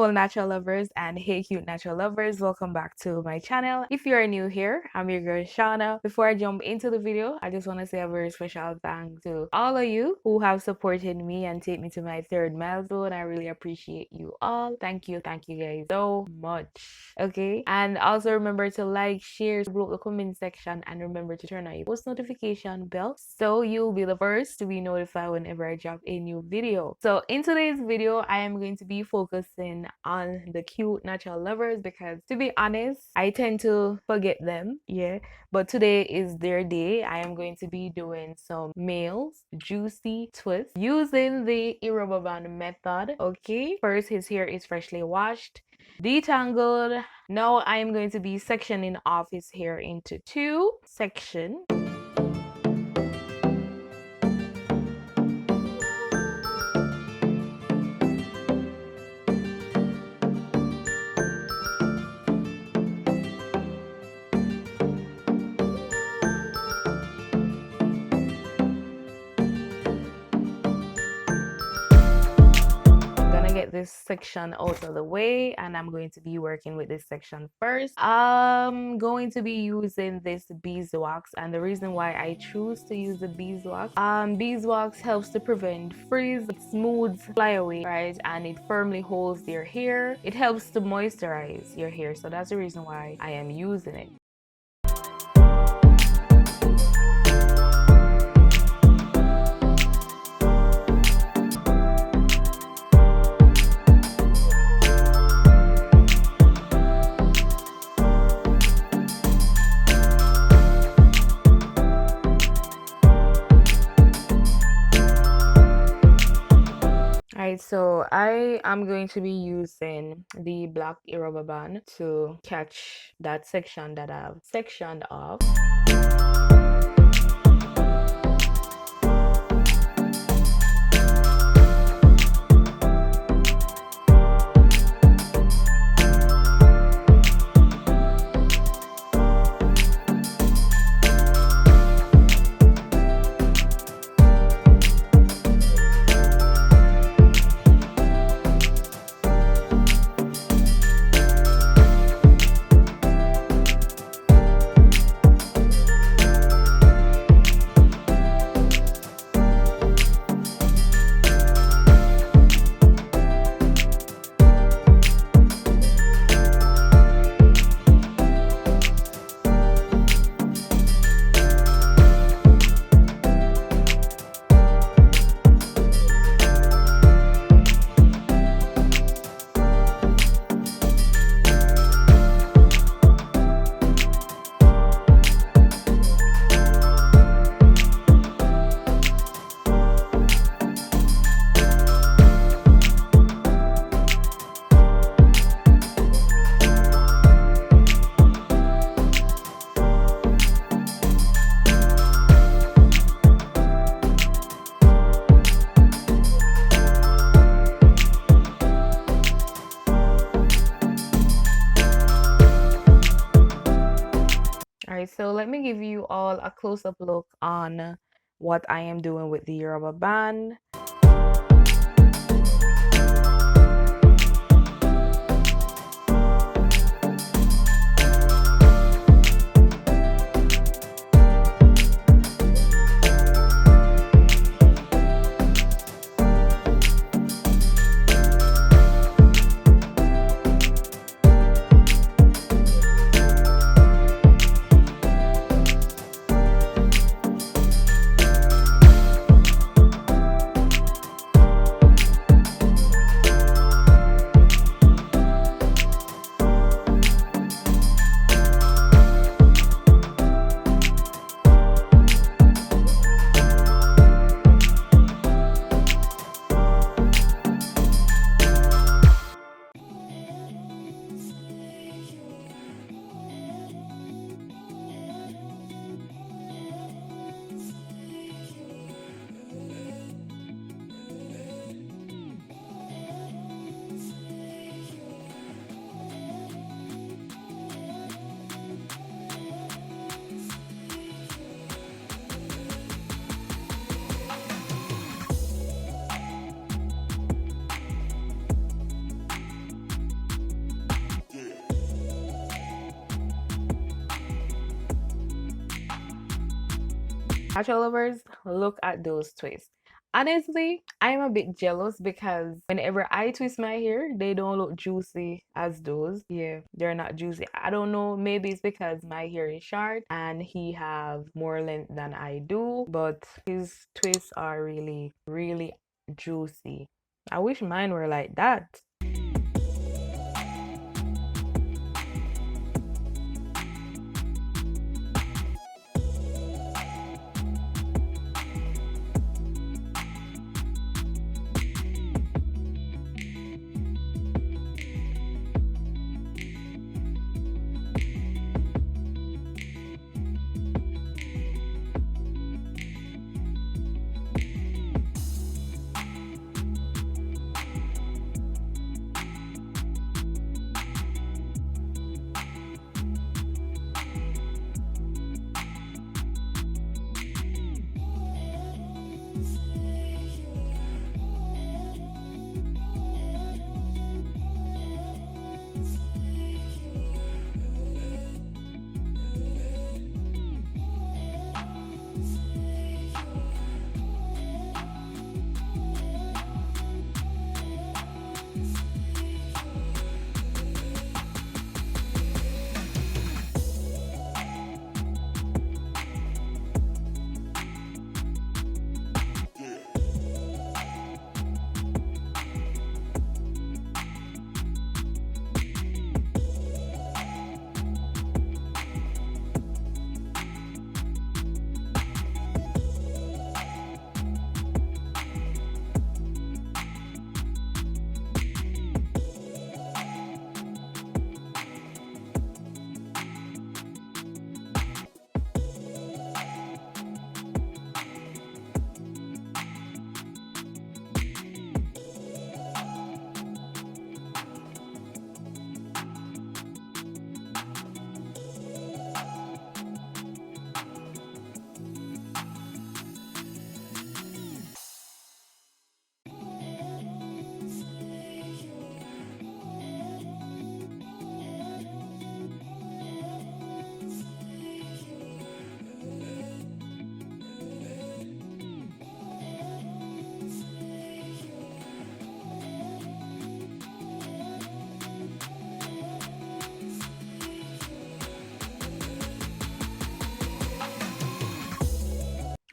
beautiful natural lovers and hey cute natural lovers, welcome back to my channel. If you are new here, I'm your girl Shauna. Before I jump into the video, I just want to say a very special thanks to all of you who have supported me and take me to my third milestone. I really appreciate you all. Thank you guys so much. Okay, and also remember to like, share, below the comment section, and remember to turn on your post notification bell so you'll be the first to be notified whenever I drop a new video. So in today's video, I am going to be focusing on the cute natural lovers because, to be honest, I tend to forget them. Yeah, but today is their day. I am going to be doing some males juicy twists using the Rubberband method. Okay, first his hair is freshly washed, detangled. Now I am going to be sectioning off his hair into two sections. Get this section out of the way, and I'm going to be working with this section first. I'm going to be using this beeswax, and the reason why I choose to use the beeswax helps to prevent frizz, it smooths flyaway, right, and it firmly holds your hair. It helps to moisturize your hair, so that's the reason why I am using it. So I am going to be using the black rubber band to catch that section that I've sectioned off. So let me give you all a close-up look on what I am doing with the rubber band. Natural lovers, look at those twists. Honestly, I'm a bit jealous because whenever I twist my hair, they don't look juicy as those. Yeah, they're not juicy. I don't know, maybe it's because my hair is short and he have more length than I do, but his twists are really, really juicy. I wish mine were like that.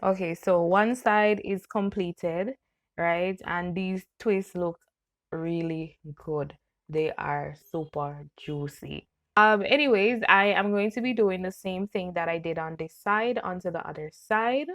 Okay, so one side is completed, right? And these twists look really good. They are super juicy. Anyways, I am going to be doing the same thing that I did on this side onto the other side.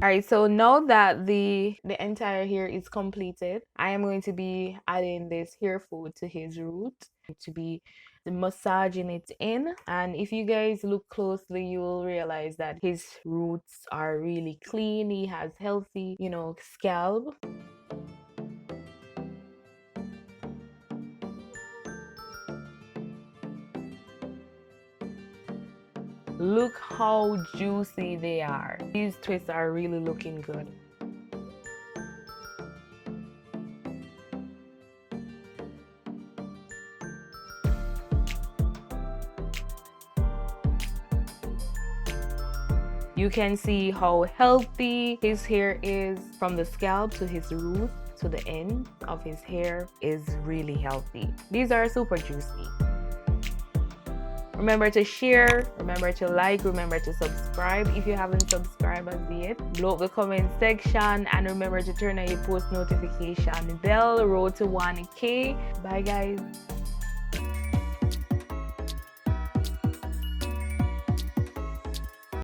All right, so now that the entire hair is completed, I am going to be adding this hair food to his root to be massaging it in. And if you guys look closely, you will realize that his roots are really clean. He has healthy, scalp. Look how juicy they are. These twists are really looking good. You can see how healthy his hair is from the scalp to his root to the end of his hair is really healthy. These are super juicy. Remember to share, remember to like, remember to subscribe if you haven't subscribed as yet. Blow up the comment section and remember to turn on your post notification bell. Road to 1K. Bye guys.